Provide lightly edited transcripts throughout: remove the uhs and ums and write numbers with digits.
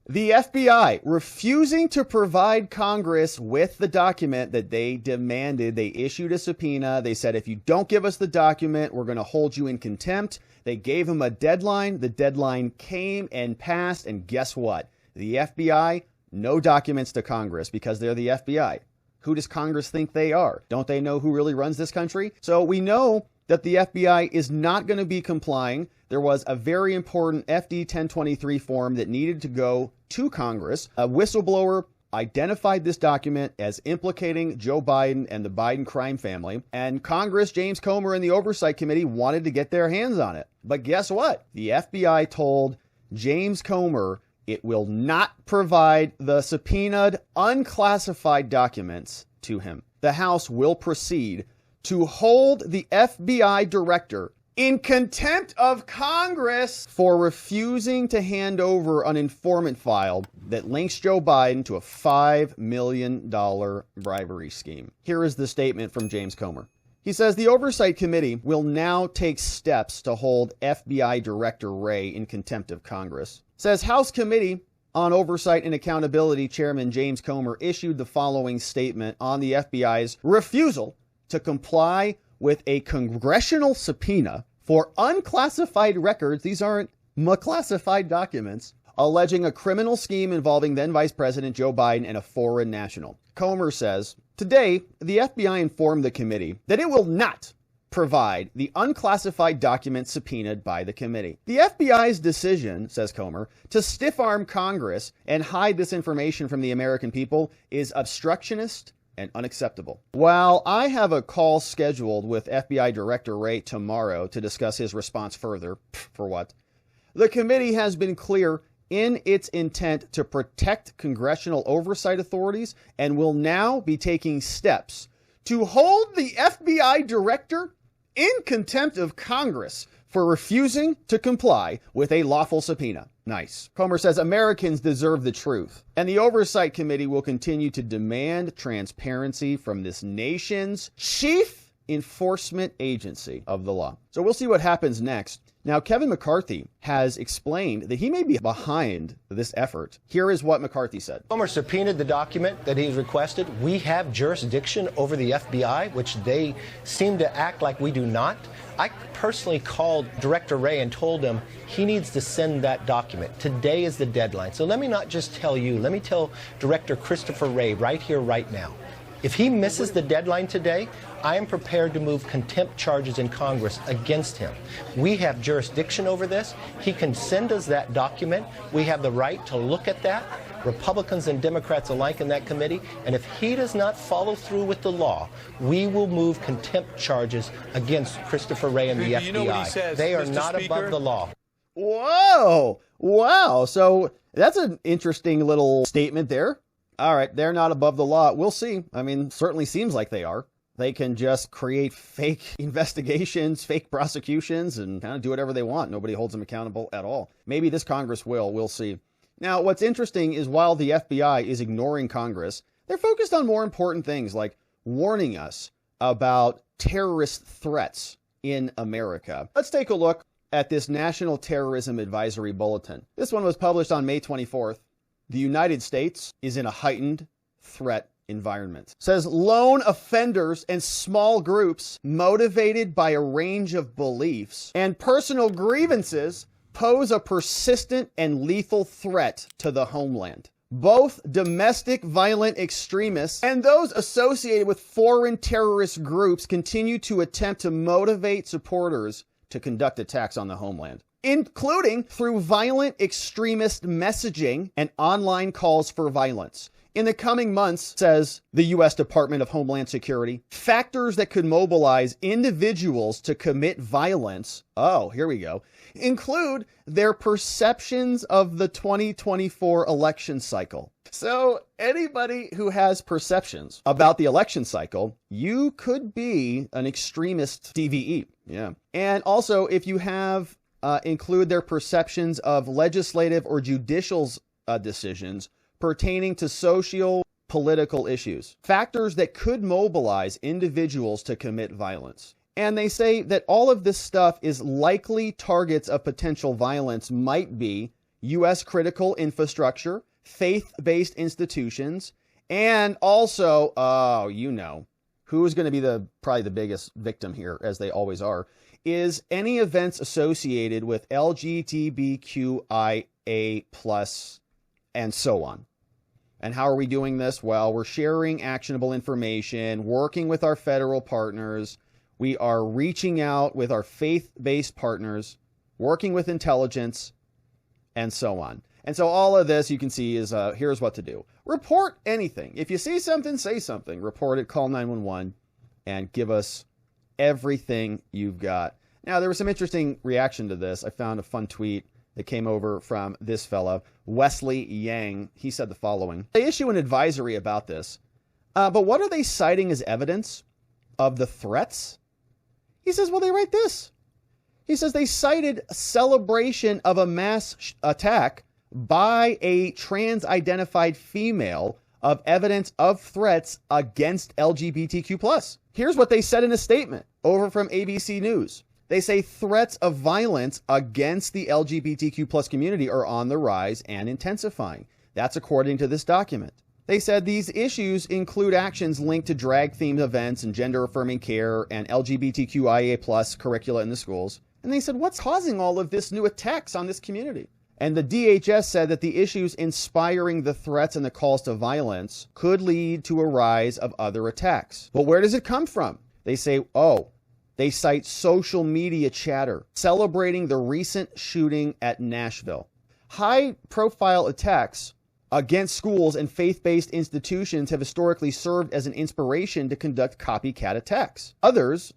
The FBI refusing to provide Congress with the document that they demanded. They issued a subpoena. They said, if you don't give us the document, we're going to hold you in contempt. They gave him a deadline. The deadline came and passed. And guess what? The FBI, no documents to Congress because they're the FBI. Who does Congress think they are? Don't they know who really runs this country? So we know that the FBI is not going to be complying. There was a very important FD 1023 form that needed to go to Congress. A whistleblower identified this document as implicating Joe Biden and the Biden crime family. And Congress, James Comer and the Oversight Committee wanted to get their hands on it. But guess what? The FBI told James Comer it will not provide the subpoenaed unclassified documents to him. The House will proceed to hold the FBI director in contempt of Congress for refusing to hand over an informant file that links Joe Biden to a $5 million bribery scheme. Here is the statement from James Comer. He says the Oversight Committee will now take steps to hold FBI Director Wray in contempt of Congress. Says House Committee on Oversight and Accountability Chairman James Comer issued the following statement on the FBI's refusal to comply with a congressional subpoena for unclassified records. These aren't classified documents, alleging a criminal scheme involving then Vice President Joe Biden and a foreign national. Comer says, today, the FBI informed the committee that it will not provide the unclassified documents subpoenaed by the committee. The FBI's decision, says Comer, to stiff-arm Congress and hide this information from the American people is obstructionist and unacceptable. While I have a call scheduled with FBI Director Wray tomorrow to discuss his response further, for what? The committee has been clear in its intent to protect congressional oversight authorities and will now be taking steps to hold the FBI director in contempt of Congress for refusing to comply with a lawful subpoena. Nice. Comer says Americans deserve the truth, and the Oversight Committee will continue to demand transparency from this nation's chief enforcement agency of the law. So we'll see what happens next. Now, Kevin McCarthy has explained that he may be behind this effort. Here is what McCarthy said. Comer subpoenaed the document that he's requested. We have jurisdiction over the FBI, which they seem to act like we do not. I personally called Director Wray and told him he needs to send that document. Today is the deadline. So let me not just tell you, let me tell Director Christopher Wray right here, right now. If he misses the deadline today, I am prepared to move contempt charges in Congress against him. We have jurisdiction over this. He can send us that document. We have the right to look at that, Republicans and Democrats alike in that committee. And if he does not follow through with the law, we will move contempt charges against Christopher Wray and the FBI. You know what he says, they are Mr. not Speaker? above the law. Whoa! Wow. So that's an interesting little statement there. All right, they're not above the law. We'll see. I mean, certainly seems like they are. They can just create fake investigations, fake prosecutions, and kind of do whatever they want. Nobody holds them accountable at all. Maybe this Congress will. We'll see. Now, what's interesting is while the FBI is ignoring Congress, they're focused on more important things like warning us about terrorist threats in America. Let's take a look at this National Terrorism Advisory Bulletin. This one was published on May 24th. The United States is in a heightened threat environment. It says lone offenders and small groups motivated by a range of beliefs and personal grievances pose a persistent and lethal threat to the homeland. Both domestic violent extremists and those associated with foreign terrorist groups continue to attempt to motivate supporters to conduct attacks on the homeland, including through violent extremist messaging and online calls for violence. In the coming months, says the U.S. Department of Homeland Security, factors that could mobilize individuals to commit violence, oh, here we go, include their perceptions of the 2024 election cycle. So anybody who has perceptions about the election cycle, you could be an extremist DVE. Yeah. And also, if you have include their perceptions of legislative or judicial decisions pertaining to social, political issues, factors that could mobilize individuals to commit violence. And they say that all of this stuff is likely targets of potential violence might be U.S. critical infrastructure, faith-based institutions, and also, who's going to be probably the biggest victim here, as they always are, is any events associated with LGBTQIA+, and so on. And how are we doing this? Well, we're sharing actionable information, working with our federal partners. We are reaching out with our faith-based partners, working with intelligence, and so on. And so all of this you can see is, here's what to do. Report anything. If you see something, say something. Report it, call 911, and give us everything you've got. Now, there was some interesting reaction to this. I found a fun tweet that came over from this fella, Wesley Yang. He said the following. They issue an advisory about this, but what are they citing as evidence of the threats? He says, well, they write this. He says they cited celebration of a mass attack by a trans-identified female of evidence of threats against LGBTQ+. Here's what they said in a statement over from ABC News. They say threats of violence against the LGBTQ+ community are on the rise and intensifying. That's according to this document. They said these issues include actions linked to drag-themed events and gender-affirming care and LGBTQIA+ curricula in the schools. And they said, what's causing all of this new attacks on this community? And the DHS said that the issues inspiring the threats and the calls to violence could lead to a rise of other attacks. But where does it come from? They say, they cite social media chatter celebrating the recent shooting at Nashville. High-profile attacks against schools and faith-based institutions have historically served as an inspiration to conduct copycat attacks. Others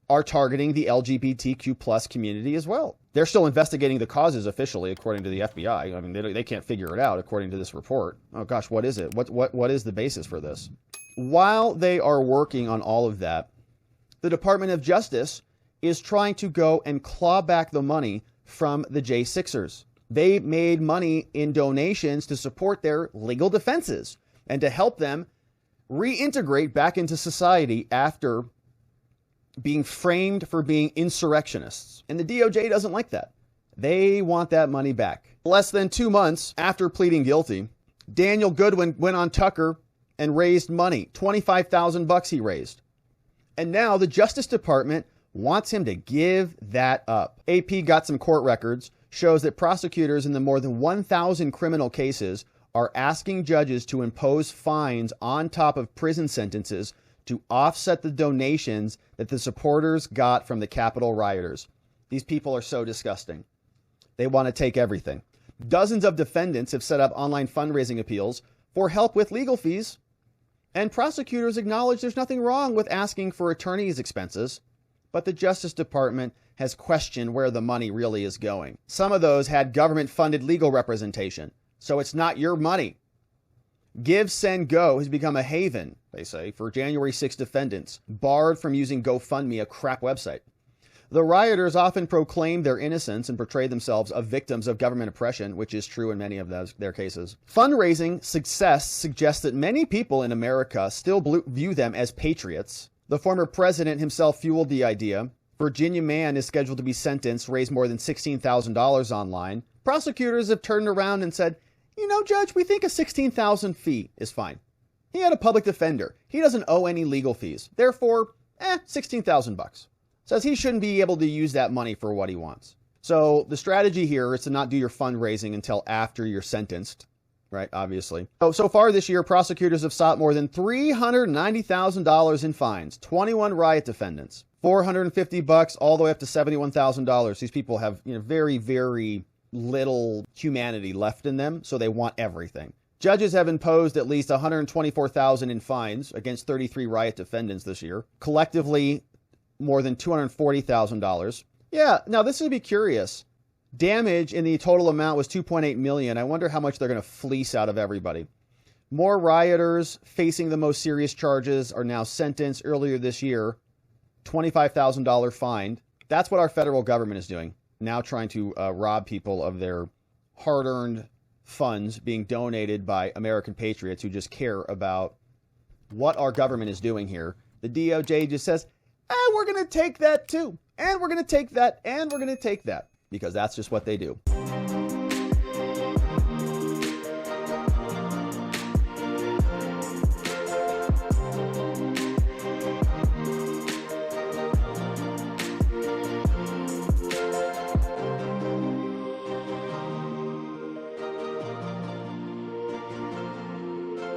are targeting the LGBTQ+ community as well. They're still investigating the causes officially, according to the FBI. I mean, they can't figure it out, according to this report. Oh gosh, what is it? What is the basis for this? While they are working on all of that, the Department of Justice is trying to go and claw back the money from the J6ers. They made money in donations to support their legal defenses and to help them reintegrate back into society after being framed for being insurrectionists. And the DOJ doesn't like that. They want that money back. Less than 2 months after pleading guilty, Daniel Goodwin went on Tucker and raised money. $25,000 he raised. And now the Justice Department wants him to give that up. AP got some court records, shows that prosecutors in the more than 1,000 criminal cases are asking judges to impose fines on top of prison sentences to offset the donations that the supporters got from the Capitol rioters. These people are so disgusting. They want to take everything. Dozens of defendants have set up online fundraising appeals for help with legal fees, and prosecutors acknowledge there's nothing wrong with asking for attorneys' expenses, but the Justice Department has questioned where the money really is going. Some of those had government-funded legal representation, so it's not your money. Give, Send, Go has become a haven, they say, for January 6 defendants, barred from using GoFundMe, a crap website. The rioters often proclaim their innocence and portray themselves as victims of government oppression, which is true in many of their cases. Fundraising success suggests that many people in America still view them as patriots. The former president himself fueled the idea. Virginia man is scheduled to be sentenced, raised more than $16,000 online. Prosecutors have turned around and said, you know, Judge, we think a $16,000 fee is fine. He had a public defender. He doesn't owe any legal fees. Therefore, $16,000. Says he shouldn't be able to use that money for what he wants. So the strategy here is to not do your fundraising until after you're sentenced, right? Obviously. So far this year, prosecutors have sought more than $390,000 in fines, 21 riot defendants, $450 all the way up to $71,000. These people have, very, very little humanity left in them, so they want everything. Judges have imposed at least $124,000 in fines against 33 riot defendants this year. Collectively, more than $240,000. Yeah, now this would be curious. Damage in the total amount was $2.8 million. I wonder how much they're going to fleece out of everybody. More rioters facing the most serious charges are now sentenced. Earlier this year, $25,000 fine. That's what our federal government is doing. Now trying to rob people of their hard-earned funds being donated by American patriots who just care about what our government is doing here. The DOJ just says, we're going to take that too. And we're going to take that. And we're going to take that. Because that's just what they do.